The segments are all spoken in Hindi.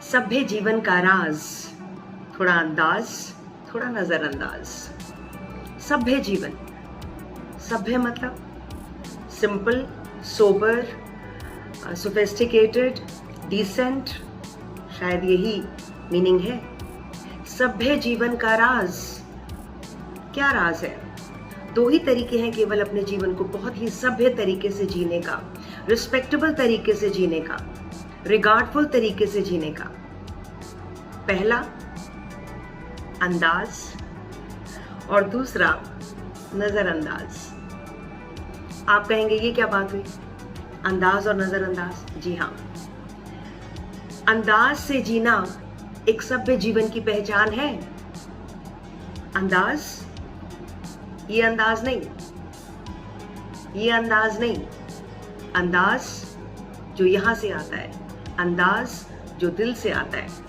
सभ्य जीवन का राज, थोड़ा अंदाज, थोड़ा नजरअंदाज। सभ्य जीवन, सभ्य मतलब सिंपल, सोबर, सोफिस्टिकेटेड, डिसेंट, शायद यही मीनिंग है। सभ्य जीवन का राज, क्या राज है? दो ही तरीके हैं केवल अपने जीवन को बहुत ही सभ्य तरीके से जीने का, रिस्पेक्टेबल तरीके से जीने का, रिगार्डफुल तरीके से जीने का। पहला अंदाज और दूसरा नजरअंदाज। आप कहेंगे ये क्या बात हुई, अंदाज और नजरअंदाज? जी हाँ, अंदाज से जीना एक सभ्य जीवन की पहचान है। अंदाज, ये अंदाज नहीं, ये अंदाज नहीं, अंदाज जो यहां से आता है, अंदाज जो दिल से आता है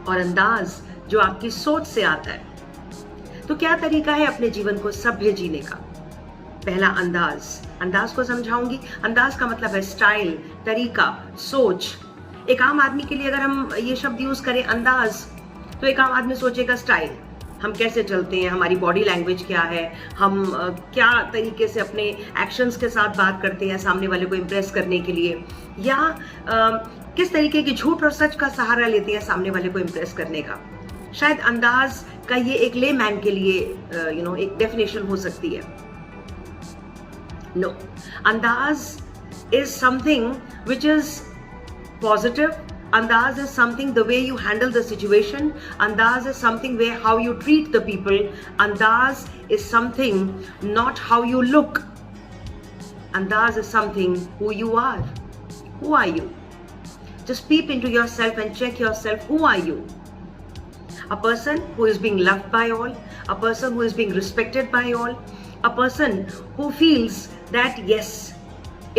और अंदाज जो आपकी सोच से आता है। तो क्या तरीका है अपने जीवन को सभ्य जीने का? पहला अंदाज, अंदाज को समझाऊंगी। अंदाज का मतलब है स्टाइल, तरीका, सोच। एक आम आदमी के लिए अगर हम ये शब्द यूज करें अंदाज, तो एक आम आदमी सोचेगा स्टाइल, हम कैसे चलते हैं, हमारी बॉडी लैंग्वेज क्या है, हम क्या तरीके से अपने एक्शंस के साथ बात करते हैं सामने वाले को इम्प्रेस करने के लिए, या किस तरीके की झूठ और सच का सहारा लेते हैं सामने वाले को इम्प्रेस करने का। शायद अंदाज का ये एक लेमैन के लिए एक डेफिनेशन हो सकती है। नो, अंदाज is something which is positive. Andaz is something the way you handle the situation. Andaz is something where how you treat the people. Andaz is something not how you look. Andaz is something who you are. Who are you? Just peep into yourself and check yourself. Who are you? A person who is being loved by all, a person who is being respected by all, a person who feels that yes,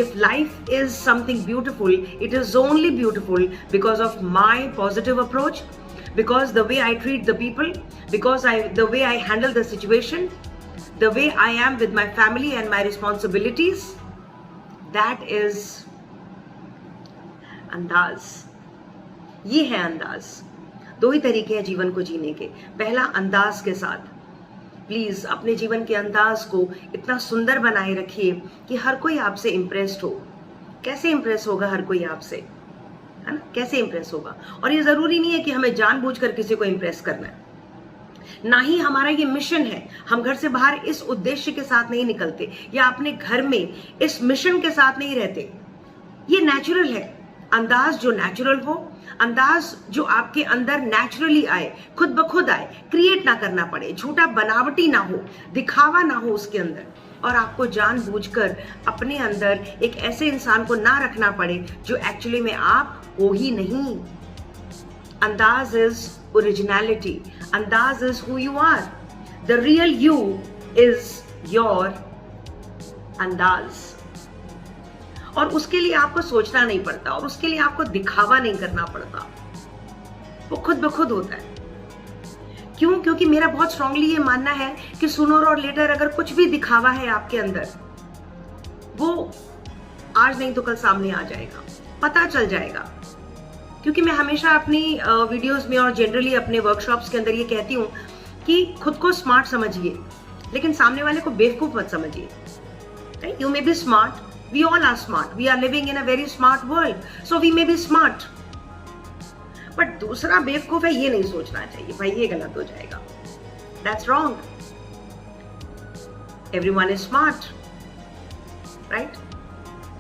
if life is something beautiful, it is only beautiful because of my positive approach, because the way I treat the people, because the way I handle the situation, the way I am with my family and my responsibilities. That is अंदाज। ये है अंदाज। दो ही तरीके हैं जीवन को जीने के। पहला अंदाज के साथ, प्लीज अपने जीवन के अंदाज को इतना सुंदर बनाए रखिए कि हर कोई आपसे इम्प्रेस्ड हो। कैसे इम्प्रेस होगा हर कोई आपसे, है ना? कैसे इम्प्रेस होगा? और ये जरूरी नहीं है कि हमें जानबूझकर किसी को इम्प्रेस करना है, ना ही हमारा ये मिशन है। हम घर से बाहर इस उद्देश्य के साथ नहीं निकलते, या अपने घर में इस मिशन के साथ नहीं रहते। ये नेचुरल है। अंदाज जो नेचुरल हो, अंदाज जो आपके अंदर नेचुरली आए, खुद ब खुद आए, क्रिएट ना करना पड़े, झूठा बनावटी ना हो, दिखावा ना हो उसके अंदर, और आपको जानबूझकर अपने अंदर एक ऐसे इंसान को ना रखना पड़े जो एक्चुअली में आप हो ही नहीं। अंदाज इज ओरिजिनलिटी, अंदाज is who you are, the real you is your अंदाज। और उसके लिए आपको सोचना नहीं पड़ता, और उसके लिए आपको दिखावा नहीं करना पड़ता, वो खुद ब खुद होता है। क्यों? क्योंकि मेरा बहुत स्ट्रांगली ये मानना है कि सूनर और लेटर अगर कुछ भी दिखावा है आपके अंदर, वो आज नहीं तो कल सामने आ जाएगा, पता चल जाएगा। क्योंकि मैं हमेशा अपनी वीडियोस में और जनरली अपने वर्कशॉप्स के अंदर ये कहती हूँ कि खुद को स्मार्ट समझिए, लेकिन सामने वाले को बेवकूफ मत समझिए। You may be smart, we all are smart, we are living in a very smart world, so we may be smart, but दूसरा बेवकूफ है ये नहीं सोचना चाहिए, भाई ये गलत हो जाएगा। That's wrong. Everyone is smart, right?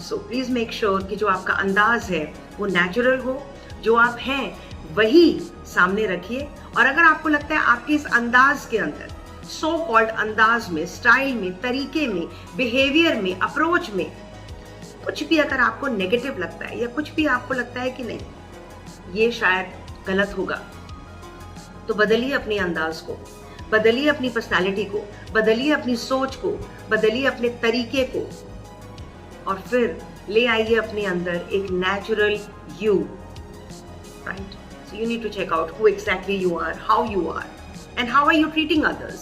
So please make sure कि जो आपका अंदाज है वो नेचुरल हो, जो आप हैं वही सामने रखिए। और अगर आपको लगता है आपके इस अंदाज के अंदर, सो कॉल्ड अंदाज में, स्टाइल में, तरीके में, बिहेवियर में, अप्रोच में कुछ भी अगर आपको नेगेटिव लगता है, या कुछ भी आपको लगता है कि नहीं ये शायद गलत होगा, तो बदलिए अपने अंदाज को, बदलिए अपनी पर्सनालिटी को, बदलिए अपनी सोच को, बदलिए अपने तरीके को, और फिर ले आइए अपने अंदर एक natural you. Right? So you need to check out who exactly you are, how you are, and how are you treating others,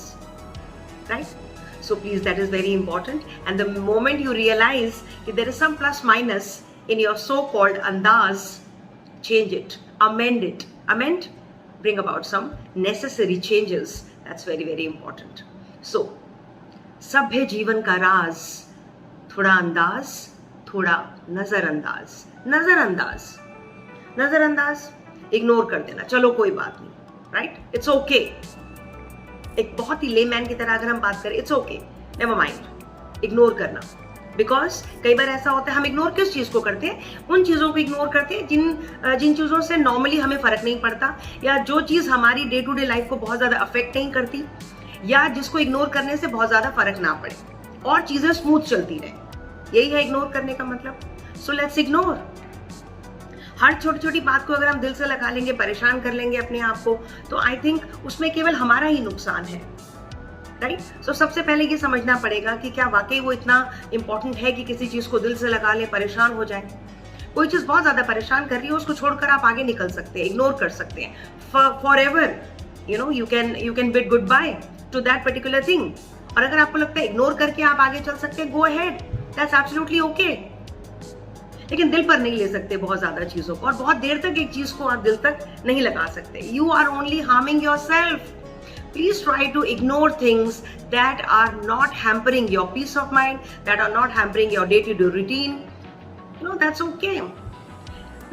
right? So please, that is very important. And the moment you realize that there is some plus minus in your so-called andaz, change it, amend it. Amend, bring about some necessary changes. That's very, very important. So, सभ्य जीवन का राज, थोड़ा अंदाज, थोड़ा नजरअंदाज. नजरअंदाज, नजरअंदाज, इग्नोर कर देना, चलो कोई बात नहीं, राइट? It's okay. एक बहुत ही लेमैन की तरह अगर हम बात करें, it's okay, never mind. Ignore करना, बिकॉज कई बार ऐसा होता है, हम इग्नोर किस चीज को करते हैं? उन चीजों को इग्नोर करते हैं जिन चीजों से नॉर्मली हमें फर्क नहीं पड़ता, या जो चीज हमारी डे टू डे लाइफ को बहुत ज्यादा अफेक्ट नहीं करती, या जिसको इग्नोर करने से बहुत ज्यादा फर्क ना पड़े और चीजें स्मूथ चलती रहे. यही है इग्नोर करने का मतलब. So let's ignore. हर छोटी छोटी बात को अगर हम दिल से लगा लेंगे, परेशान कर लेंगे अपने आप को, तो आई थिंक उसमें केवल हमारा ही नुकसान है, राइट? सो सबसे पहले ये समझना पड़ेगा कि क्या वाकई वो इतना इंपॉर्टेंट है कि किसी चीज को दिल से लगा ले, परेशान हो जाए. कोई चीज बहुत ज्यादा परेशान कर रही है, उसको छोड़कर आप आगे निकल सकते हैं, इग्नोर कर सकते हैं for ever. You can bid good by two that particular thing. और अगर आपको लगता है इग्नोर करके आप आगे चल सकते हैं, go ahead, that's absolutely okay. लेकिन दिल पर नहीं ले सकते बहुत ज्यादा चीजों को, और बहुत देर तक एक चीज को आप दिल तक नहीं लगा सकते. You are only harming yourself. Please try to ignore things that are not hampering your peace of mind, that are not hampering your day-to-day routine. That's okay.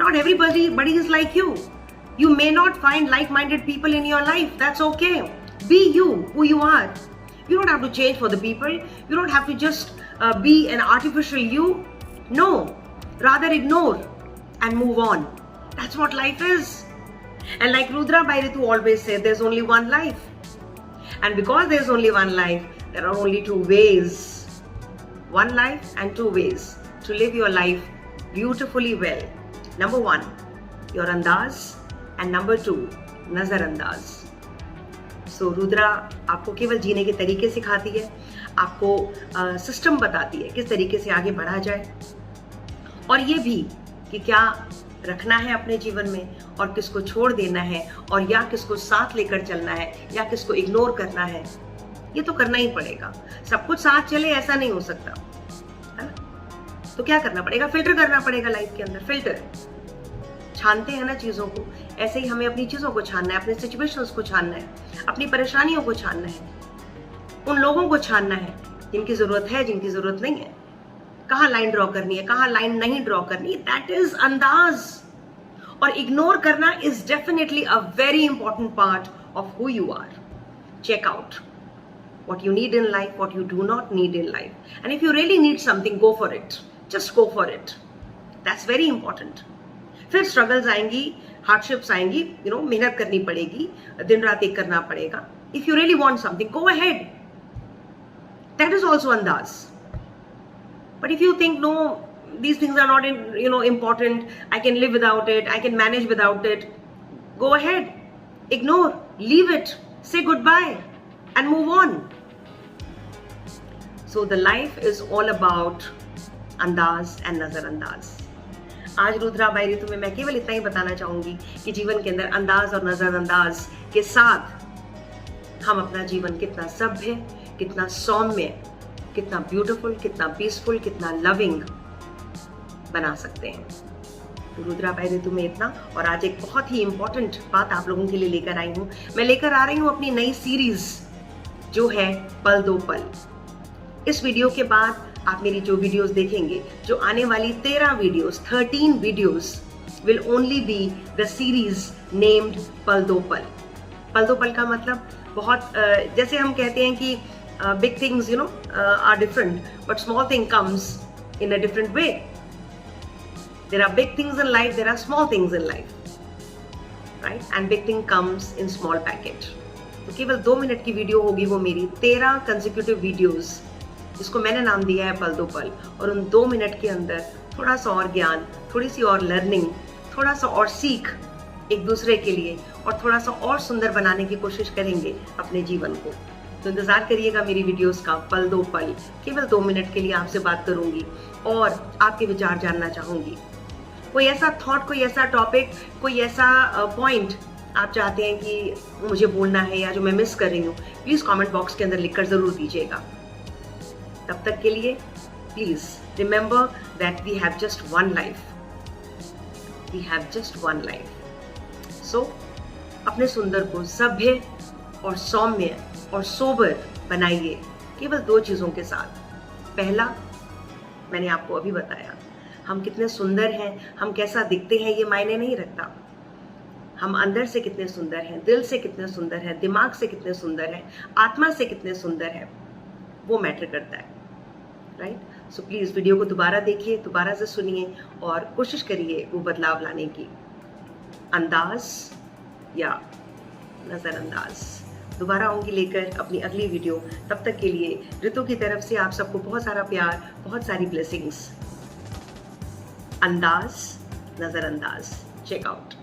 Not everybody is like you. You may not find like-minded people in your life. That's okay. Be you, who you are. You don't have to change for the people. You don't have to just be an artificial you. No. Rather ignore and move on. That's what life is. And like Rudra Bairitu always said, there's only one life. And because there's only one life, there are only two ways. One life and two ways to live your life beautifully well. Number one, your andaz, and number two, nazarandaz. So Rudra आपको केवल जीने के तरीके सिखाती है, आपको सिस्टम बताती है किस तरीके से आगे बढ़ा जाए, और ये भी कि क्या रखना है अपने जीवन में और किसको छोड़ देना है, और या किसको साथ लेकर चलना है या किसको इग्नोर करना है. ये तो करना ही पड़ेगा. सब कुछ साथ चले ऐसा नहीं हो सकता, है ना? तो क्या करना पड़ेगा? फिल्टर करना पड़ेगा लाइफ के अंदर. फिल्टर छानते हैं ना चीजों को, ऐसे ही हमें अपनी चीजों को छानना है, अपने सिचुएशंस को छानना है, अपनी परेशानियों को छानना है, उन लोगों को छानना है जिनकी जरूरत है, जिनकी जरूरत नहीं है, कहाँ लाइन ड्रॉ करनी है, कहाँ लाइन नहीं ड्रॉ करनी है. दैट इज अंदाज. और इग्नोर करना is definitely a very important part of who you are. Check out what you need in life, what you do not need in life, and if you really need something, go for it. Just go for it. That's very important. फिर struggles आएंगी, hardships आएंगी, मेहनत करनी पड़ेगी, दिन रात एक करना पड़ेगा. If you really want something, go ahead. That is also andaz. But if you think, no, these things are not important, I can live without it, I can manage without it, go ahead. Ignore, leave it, say goodbye and move on. So the life is all about अंदाज and नजरअंदाज. आज रुद्रा बायरितु में मैं केवल इतना ही बताना चाहूंगी कि जीवन के अंदर अंदाज और नजरअंदाज के साथ हम अपना जीवन कितना सभ्य, कितना सौम्य, कितना ब्यूटीफुल, कितना पीसफुल, कितना लविंग बना सकते हैं. तो रुद्रा बायरितु में इतना. और आज एक बहुत ही इंपॉर्टेंट बात आप लोगों के लिए लेकर आई हूँ. मैं लेकर आ रही हूँ अपनी नई सीरीज जो है पल दो पल. इस वीडियो के बाद आप मेरी जो वीडियोस देखेंगे, जो आने वाली 13 videos will only be the series named पल दो पल. पल दो पल का मतलब बहुत जैसे हम कहते हैं कि big things are different, but small thing comes in a different way. There are big things in life, there are small things in life, right? And big thing comes in small package. तो केवल 2 मिनट की वीडियो होगी वो मेरी 13 कंसेक्यूटिव वीडियोस, जिसको मैंने नाम दिया है पल दो पल. और उन 2 मिनट के अंदर थोड़ा सा और ज्ञान, थोड़ी सी और लर्निंग, थोड़ा सा और सीख एक दूसरे के लिए, और थोड़ा सा और सुंदर बनाने की कोशिश करेंगे अपने जीवन को. तो इंतजार करिएगा मेरी वीडियोस का. पल दो पल, केवल 2 मिनट के लिए आपसे बात करूंगी और आपके विचार जानना चाहूंगी. कोई ऐसा थॉट, कोई ऐसा टॉपिक, कोई ऐसा पॉइंट आप चाहते हैं कि मुझे बोलना है या जो मैं मिस कर रही हूँ, प्लीज कमेंट बॉक्स के अंदर लिखकर जरूर दीजिएगा. तब तक के लिए please remember that we have just one life. We have just one life. So अपने सुंदर को सभ्य और सौम्य और सोबर बनाइए केवल 2 चीज़ों के साथ। पहला, मैंने आपको अभी बताया, हम कितने सुंदर हैं, हम कैसा दिखते हैं ये मायने नहीं रखता। हम अंदर से कितने सुंदर हैं, दिल से कितने सुंदर हैं, दिमाग से कितने सुंदर हैं, आत्मा से कितने सुंदर हैं, वो मैटर करता है, राइट। सो प्लीज़ वीडियो को दोबारा देखिए, दोबारा से सुनिए और कोशिश करिए वो बदलाव लाने की। अंदाज या नज़रअंदाज। दोबारा आऊँगी लेकर अपनी अगली वीडियो। तब तक के लिए ऋतु की तरफ से आप सबको बहुत सारा प्यार, बहुत सारी ब्लेसिंग्स। अंदाज, नज़रअंदाज, चेक आउट।